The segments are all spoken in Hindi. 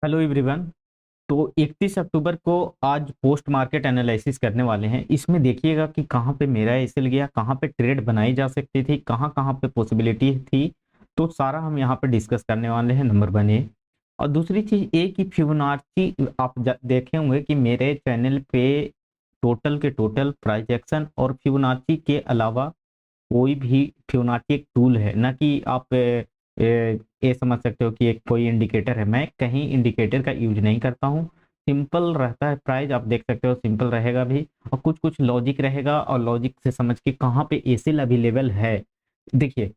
Hello everyone. तो 31 अक्टूबर को आज पोस्ट मार्केट एनालिसिस करने वाले हैं। इसमें देखिएगा कि कहाँ पे मेरा एसएल गया, कहाँ पे ट्रेड बनाई जा सकती थी, कहाँ कहाँ पे पॉसिबिलिटी थी। तो सारा हम यहाँ पे डिस्कस करने वाले हैं। नंबर वन ये। और दूसरी चीज ये कि फिबोनाची आप देखे होंगे कि मेरे चैनल पे टोटल के टोटल प्राइस एक्शन और फिबोनाची के अलावा कोई भी फिबोनाची एक टूल है, ना कि आप ये समझ सकते हो कि एक कोई इंडिकेटर है। मैं कहीं इंडिकेटर का यूज नहीं करता हूँ। सिंपल रहता है प्राइस, आप देख सकते हो सिंपल रहेगा भी, और कुछ कुछ लॉजिक रहेगा और लॉजिक से समझ के कहाँ पे एसेल अवेलेबल है। देखिए,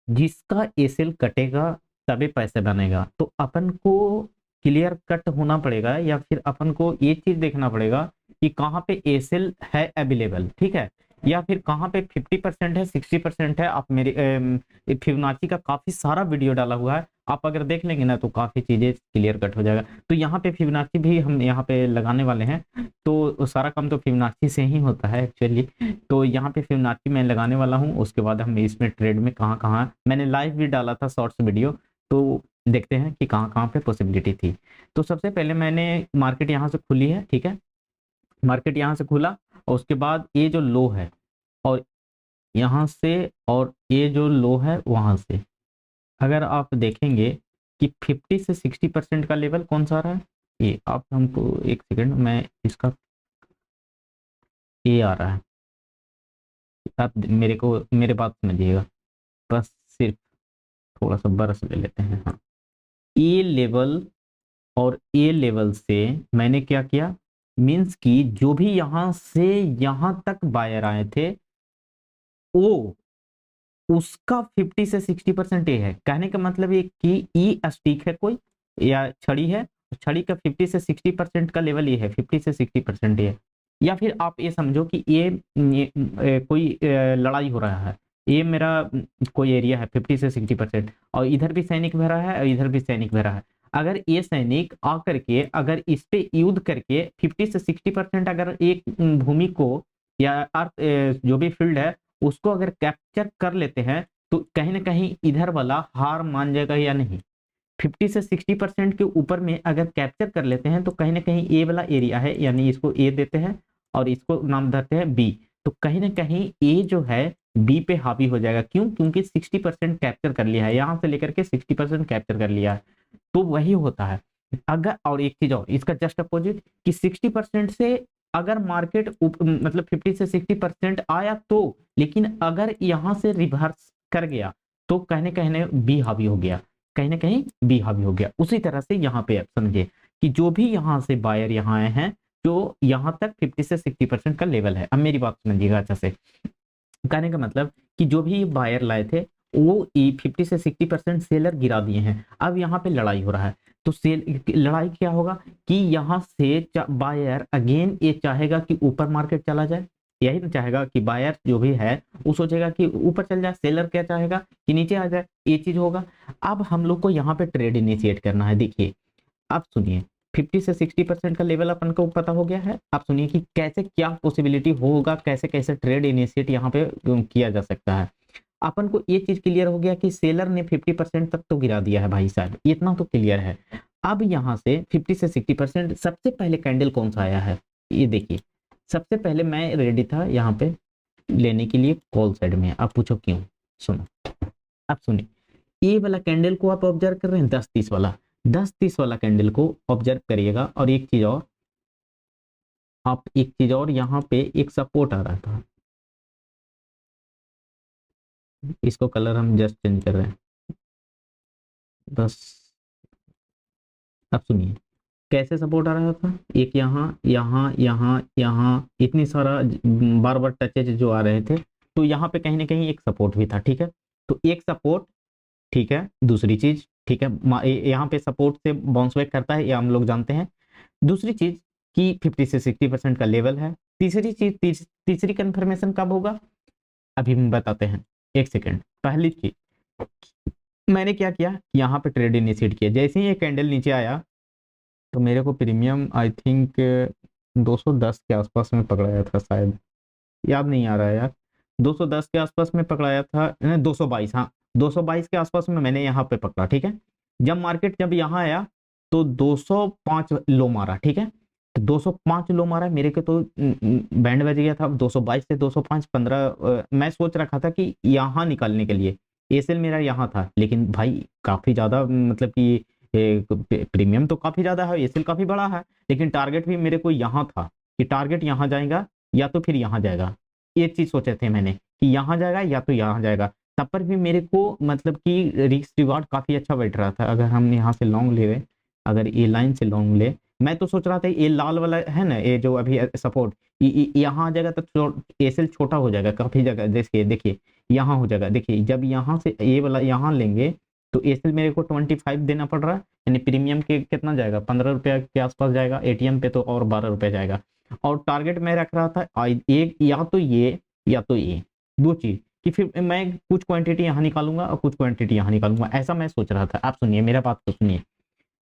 जिसका एसेल कटेगा तभी पैसे बनेगा। तो अपन को क्लियर कट होना पड़ेगा, या फिर अपन को ये चीज देखना पड़ेगा कि कहाँ पे एसेल है अवेलेबल, ठीक है, या फिर कहाँ पे 50% है, 60% है। आप मेरी फिबोनाची का काफी सारा वीडियो डाला हुआ है, आप अगर देख लेंगे ना तो काफी चीजें क्लियर कट हो जाएगा। तो यहाँ पे फिबोनाची भी हम यहाँ पे लगाने वाले हैं। तो सारा काम तो फिबोनाची से ही होता है एक्चुअली। तो यहाँ पे फिबोनाची मैं लगाने वाला हूँ। उसके बाद हम इसमें ट्रेड में कहाँ कहाँ, मैंने लाइव भी डाला था शॉर्ट्स वीडियो, तो देखते हैं कि कहाँ कहाँ पे पॉसिबिलिटी थी। तो सबसे पहले मैंने मार्केट यहाँ से खुली है, ठीक है, मार्केट यहाँ से खुला, और उसके बाद ये जो लो है और यहाँ से, और ये जो लो है वहां से, अगर आप देखेंगे कि 50 से 60% का लेवल कौन सा रहा है, ये आप हमको एक सेकंड, मैं इसका ये आ रहा है, आप मेरे को मेरे बात समझिएगा, बस सिर्फ थोड़ा सा बरस ले लेते हैं। हाँ, ए लेवल और ए लेवल से मैंने क्या किया, मीन्स कि जो भी यहां से यहां तक बायर आए थे वो उसका 50 से 60% ये है। कहने का मतलब ये कि ई स्टिक है कोई, या छड़ी है, छड़ी का 50 से 60% का लेवल ये है, 50 से 60% ये है। या फिर आप ये समझो कि ये कोई लड़ाई हो रहा है, ये मेरा कोई एरिया है 50 से 60%, और इधर भी सैनिक बह रहा है और इधर भी सैनिक बह रहा है। अगर ये सैनिक आकर के अगर इस पे युद्ध करके 50 से 60% अगर एक भूमि को या अर्थ जो भी फील्ड है उसको अगर कैप्चर कर लेते हैं, तो कहीं ना कहीं इधर वाला हार मान जाएगा या नहीं। 50 से 60% के ऊपर में अगर कैप्चर कर लेते हैं तो कहीं ना कहीं ए वाला एरिया है, यानी इसको ए देते हैं और इसको नाम देते हैं बी। तो कहीं ना कहीं ए जो है बी पे हावी हो जाएगा। क्यों? क्योंकि 60% कैप्चर कर लिया है, यहां से लेकर के 60% कैप्चर कर लिया है। तो वही होता है। अगर और एक चीज और इसका जस्ट अपोजिट, कि 60% से अगर मार्केट मतलब 50 से 60% आया तो, लेकिन अगर यहां से रिवर्स कर गया तो कहने कहने बी हावी हो गया, कहीं ना कहीं बी हावी हो गया। उसी तरह से यहाँ पे आप समझिए कि जो भी यहाँ से बायर यहाँ आए हैं, जो यहाँ तक 50 से 60% का लेवल है। अब मेरी बात समझिएगा अच्छा से। कहने का मतलब कि जो भी बायर लाए थे वो 50 से 60% सेलर गिरा दिए हैं। अब यहाँ पे लड़ाई हो रहा है, तो सेल लड़ाई क्या होगा कि यहाँ से बायर अगेन ये चाहेगा कि ऊपर मार्केट चला जाए, यही ना चाहेगा कि बायर जो भी है वो सोचेगा कि ऊपर चल जाए, सेलर क्या चाहेगा कि नीचे आ जाए, ये चीज होगा। अब हम लोग को यहाँ पे ट्रेड इनिशिएट करना है। देखिए, आप सुनिए, 50 से 60% का लेवल अपन को पता हो गया है। आप सुनिए कि कैसे क्या पॉसिबिलिटी होगा, कैसे कैसे ट्रेड इनिशिएट यहाँ पे किया जा सकता है। अपन को ये चीज क्लियर हो गया कि सेलर ने 50% तक तो गिरा दिया है भाई साहब, इतना तो क्लियर है। अब यहाँ से 50 से 60% सबसे पहले कैंडल कौन सा आया है, ये देखिए। सबसे पहले मैं रेडी था यहाँ पे लेने के लिए कॉल साइड में। आप पूछो क्यों, सुनो। आप सुनिए, ये वाला कैंडल को आप ऑब्जर्व कर रहे हैं, 10-30 वाला, 10-30 वाला कैंडल को ऑब्जर्व करिएगा। और एक चीज और, आप एक चीज और, यहाँ पे एक सपोर्ट आ रहा था, इसको कलर हम जस्ट चेंज कर रहे हैं बस। अब सुनिए, कैसे सपोर्ट आ रहा था, एक यहाँ यहाँ यहाँ यहाँ, इतनी सारा बार बार टचेज जो आ रहे थे, तो यहाँ पे कहीं ना कहीं एक सपोर्ट भी था, ठीक है। तो एक सपोर्ट, ठीक है। दूसरी चीज, ठीक है, यहाँ पे सपोर्ट से बाउंस बैक करता है, ये हम लोग जानते हैं। दूसरी चीज कि 50 से 60% का लेवल है। तीसरी चीज, तीसरी कंफर्मेशन कब होगा अभी हम बताते हैं, एक सेकेंड। पहली चीज मैंने क्या किया, यहाँ पे ट्रेड इनिशिएट किया। जैसे ही ये कैंडल नीचे आया तो मेरे को प्रीमियम आई थिंक 210 के आसपास में पकड़ाया था शायद, याद नहीं आ रहा है यार। 210 के आसपास में पकड़ाया था, 222, हाँ 222 के आसपास में मैंने यहाँ पे पकड़ा, ठीक है। जब मार्केट जब यहाँ आया तो 205 लो मारा, ठीक है, तो 205 लो मारा मेरे को, तो बैंड बज गया था 222 से 205 15। मैं सोच रखा था कि यहाँ निकालने के लिए एसएल मेरा यहाँ था, लेकिन भाई काफी ज्यादा मतलब कि प्रीमियम तो काफी ज्यादा है, एसएल काफी बड़ा है, लेकिन टारगेट भी मेरे को यहाँ था कि टारगेट यहाँ जाएगा या तो फिर यहाँ जाएगा। ये चीज सोचे थे मैंने कि यहाँ जाएगा या तो यहाँ जाएगा। तब पर भी मेरे को मतलब कि रिस्क रिवार्ड काफी अच्छा बैठ रहा था। अगर हम यहाँ से लॉन्ग ले, अगर ए लाइन से लॉन्ग ले, मैं तो सोच रहा था ये लाल वाला है ना, ये जो अभी सपोर्ट यहाँ आ जाएगा तो एसएल छोटा हो जाएगा काफी जगह। देखिए देखिए यहाँ हो जाएगा, देखिए जब यहाँ से ये वाला यहाँ लेंगे तो एसएल मेरे को 25 देना पड़ रहा है, यानी प्रीमियम के कितना जाएगा, 15 रुपया के आसपास जाएगा, एटीएम पे तो और 12 रुपया जाएगा। और टारगेट मैं रख रहा था एक या तो ये या तो ये दो चीज, कि फिर मैं कुछ क्वांटिटी यहाँ निकालूंगा और कुछ क्वांटिटी यहाँ निकालूंगा, ऐसा मैं सोच रहा था। आप सुनिए मेरा बात तो सुनिए।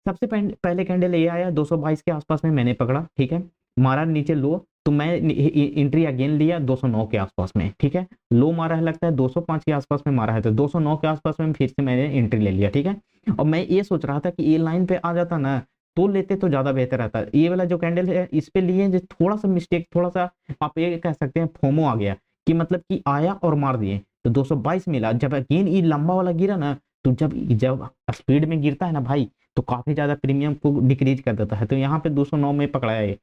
सबसे पहले कैंडल ये आया 222 के आसपास में मैंने पकड़ा, ठीक है, मारा नीचे लो, तो मैं एंट्री अगेन लिया 209 के आसपास में, ठीक है, लो मारा है लगता है 205 के आसपास में मारा है, तो 209 के आसपास में फिर से मैंने एंट्री ले लिया, ठीक है। और मैं ये सोच रहा था कि ये लाइन पे आ जाता ना तो लेते तो ज्यादा बेहतर रहता। ये वाला जो कैंडल है इस पे लिए जो थोड़ा सा मिस्टेक, थोड़ा सा आप ये कह सकते हैं फोमो आ गया, कि मतलब कि आया और मार दिए, तो 222 मिला। जब अगेन ये लंबा वाला गिरा ना, तो जब जब स्पीड में गिरता है ना भाई, तो काफी ज्यादा प्रीमियम को डिक्रीज कर देता है। तो यहाँ पे 209 में पकड़ाया ये,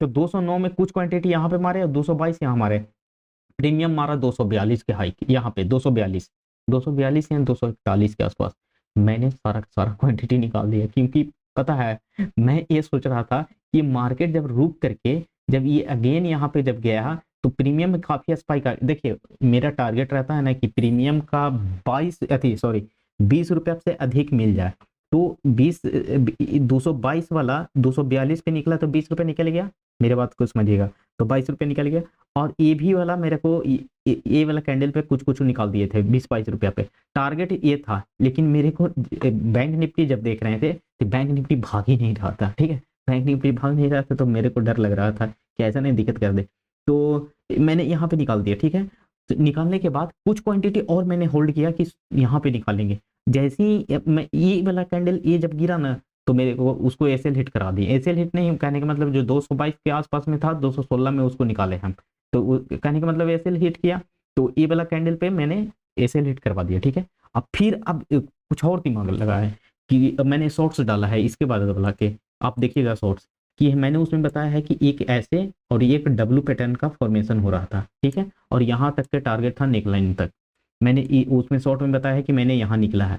तो 209 में कुछ क्वांटिटी यहाँ पे मारे और 222 यहाँ मारे, प्रीमियम मारा 242 के हाई यहाँ पे 242 या 241 के आसपास। मैंने सारा सारा क्वांटिटी निकाल दिया, क्योंकि पता है मैं ये सोच रहा था कि मार्केट जब रुक करके जब ये अगेन यहाँ पे जब गया तो प्रीमियम में काफी स्पाइक आ। देखिए मेरा टारगेट रहता है ना कि प्रीमियम का 20 रुपया से अधिक मिल जाए, तो 222 वाला 242 पे निकला तो 20 रुपये निकल गया, मेरे बात को समझिएगा, तो 22 रुपये निकल गया। और ये भी वाला मेरे को ये वाला कैंडल पे कुछ कुछ निकाल दिए थे 20-22 रुपया पे, टारगेट ये था। लेकिन मेरे को बैंक निफ्टी जब देख रहे थे तो बैंक निफ्टी भाग ही नहीं रहा था, ठीक है, बैंक निफ्टी भाग नहीं रहा था, तो मेरे को डर लग रहा था कि ऐसा नहीं दिक्कत कर दे, तो मैंने यहाँ पे निकाल दिया, ठीक है। तो निकालने के बाद कुछ क्वांटिटी और मैंने होल्ड किया कि यहाँ पे निकालेंगे। जैसे ही मैं ये वाला कैंडल ये जब गिरा ना, तो मेरे को उसको एसएल हिट करा दिए। एसएल हिट नहीं कहने का मतलब जो 222 के आसपास में था 216 में उसको निकाले हम, तो कहने का मतलब एसएल हिट किया, तो ये वाला कैंडल पे मैंने एसएल हिट करवा दिया, ठीक है। अब कुछ और दिमाग लगा है कि मैंने शॉर्ट्स डाला है इसके बाद बुला के, आप देखिएगा शॉर्ट्स कि मैंने उसमें बताया है कि एक ऐसे और एक डब्लू पैटर्न का फॉर्मेशन हो रहा था, ठीक है, और यहाँ तक के टारगेट था नेकलाइन तक। मैंने उसमें शॉर्ट में बताया है कि मैंने यहाँ निकला है,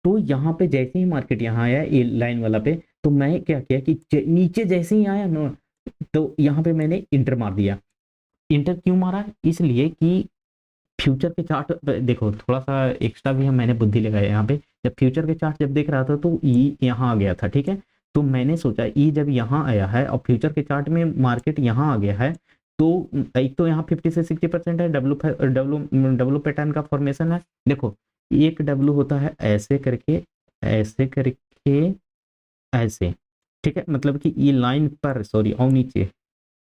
तो यहाँ पे जैसे ही मार्केट यहाँ आया ए लाइन वाला पे, तो मैं क्या किया कि नीचे जैसे ही आया ना, तो यहाँ पे मैंने इंटर मार दिया। इंटर क्यों मारा, इसलिए कि फ्यूचर के चार्ट देखो, थोड़ा सा एक्स्ट्रा भी मैंने बुद्धि लगाया यहाँ पे। जब फ्यूचर के चार्ट जब देख रहा था तो ई यहाँ आ गया था, ठीक है, तो मैंने सोचा ई जब यहाँ आया है और फ्यूचर के चार्ट में मार्केट यहाँ आ गया है, तो एक तो यहाँ 50 से 60% है, डब्लू पैटर्न का फॉर्मेशन है। देखो एक डब्लू होता है ऐसे करके ऐसे करके ऐसे, ठीक है, मतलब कि ये लाइन पर सॉरी और नीचे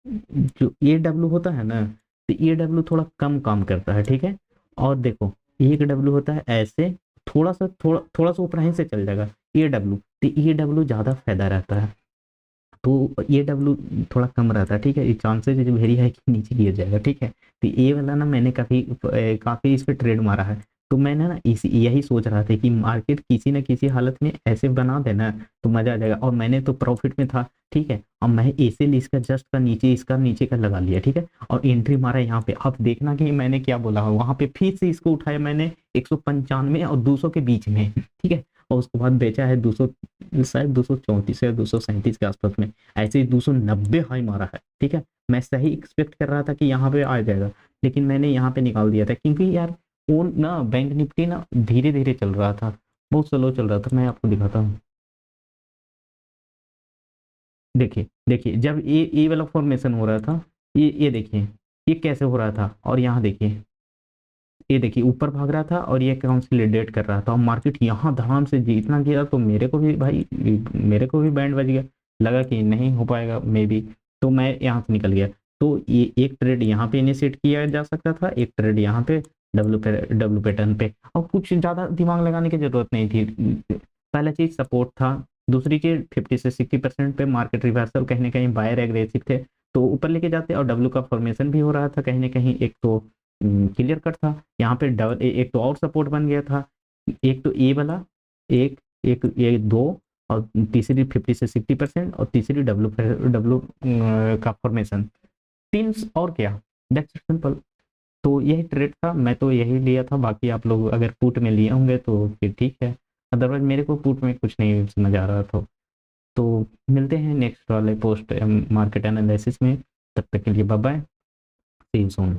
जो ये डब्लू होता है ना, तो ये डब्लू थोड़ा कम काम करता है, ठीक है। और देखो एक डब्लू होता है ऐसे, थोड़ा सा ऊपर ही से चल जाएगा ये डब्लू, तो ये डब्लू ज़्यादा फायदा रहता है, तो ये डब्लू थोड़ा कम रहता है, ठीक है, ये चांसेस वेरी है कि नीचे गिर जाएगा, ठीक है। तो ये वाला ना मैंने काफ़ी इस पर ट्रेड मारा है, तो मैंने ना यही सोच रहा था कि मार्केट किसी न किसी हालत में ऐसे बना देना तो मजा आ जाएगा। और मैंने तो प्रॉफिट में था, ठीक है, और मैं ऐसे इसका जस्ट का नीचे इसका नीचे का लगा लिया, ठीक है, और एंट्री मारा यहाँ पे। अब देखना कि मैंने क्या बोला है, वहां पे फिर से इसको उठाया मैंने 195 और 200 के बीच में, ठीक है, और उसके बाद बेचा है 200 शायद 234 या 237 के आसपास में, ऐसे ही 290 हाई मारा है, ठीक है। मैं सही एक्सपेक्ट कर रहा था कि यहाँ पे आ जाएगा, लेकिन मैंने यहाँ पे निकाल दिया था, क्योंकि यार वो ना बैंक निफ्टी ना धीरे धीरे चल रहा था, बहुत स्लो चल रहा था। मैं आपको दिखाता हूँ, देखिए देखिए जब ये वाला फॉर्मेशन हो रहा था, ये देखिए ये कैसे हो रहा था, और यहाँ देखिए ये देखिए ऊपर भाग रहा था और ये कंसोलिडेट कर रहा था, और मार्केट यहाँ धड़ाम से जितना गिरा, तो मेरे को भी भाई मेरे को भी बैंड बज गया, लगा कि नहीं हो पाएगा मे बी, तो मैं यहाँ से निकल गया। तो ये एक ट्रेड यहाँ पे इनिशिएट किया जा सकता था, एक ट्रेड यहाँ पे डब्लू पैटर्न पे, और कुछ ज़्यादा दिमाग लगाने की जरूरत नहीं थी। पहला चीज सपोर्ट था, दूसरी के 50 से 60% पे मार्केट रिवर्सल, कहीं ना कहीं बायर एग्रेसिव थे तो ऊपर लेके जाते, और डब्ल्यू का फॉर्मेशन भी हो रहा था कहीं ना कहीं, एक तो क्लियर कट था यहाँ पे डबल, एक तो और सपोर्ट बन गया था, एक तो ए वाला, एक एक ये दो, और तीसरी 50 से 60% और तीसरी डब्ल्यू डब्ल्यू का फॉर्मेशन, तीन और क्या, दैट्स सिंपल। तो यही ट्रेड था, मैं तो यही लिया था, बाकी आप लोग अगर पुट में लिए होंगे तो फिर ठीक है, अदरवाइज मेरे को पुट में कुछ नहीं समझ आ रहा था। तो मिलते हैं नेक्स्ट वाले पोस्ट मार्केट एनालिसिस में, तब तक के लिए bye bye, see you soon.